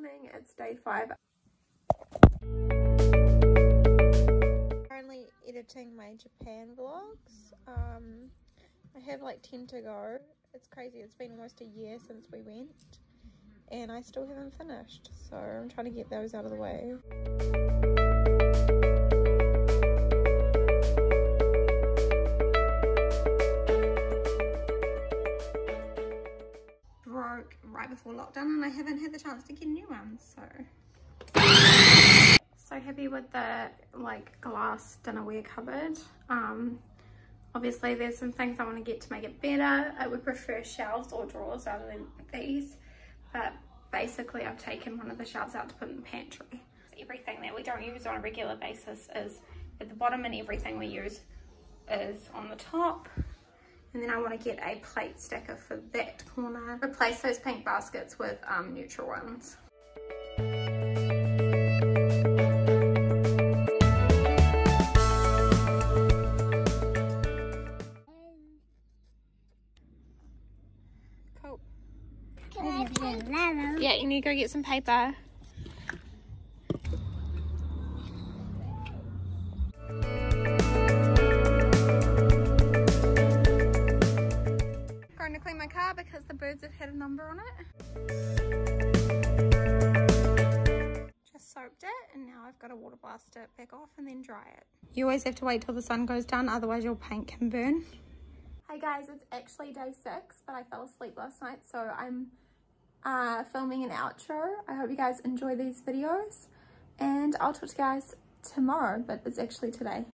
morning, it's day 5. Currently editing my Japan vlogs. I have like 10 to go. It's crazy, it's been almost a year since we went and I still haven't finished, so I'm trying to get those out of the way. Broke right before lockdown and I haven't had the chance to get a new one, so happy with the like glass dinnerware cupboard. Obviously there's some things I want to get to make it better. I would prefer shelves or drawers rather than these, but basically I've taken one of the shelves out to put in the pantry. So everything that we don't use on a regular basis is at the bottom and everything we use is on the top. And then I want to get a plate stacker for that corner. Replace those pink baskets with neutral ones. Cool. Yeah, you need to go get some paper. Going to clean my car because the birds have had a number on it. Just soaked it and now I've got to water blast it back off and then dry it. You always have to wait till the sun goes down, otherwise your paint can burn. Hey guys, it's actually day 6, but I fell asleep last night, so I'm filming an outro. I hope you guys enjoy these videos and I'll talk to you guys tomorrow, but it's actually today.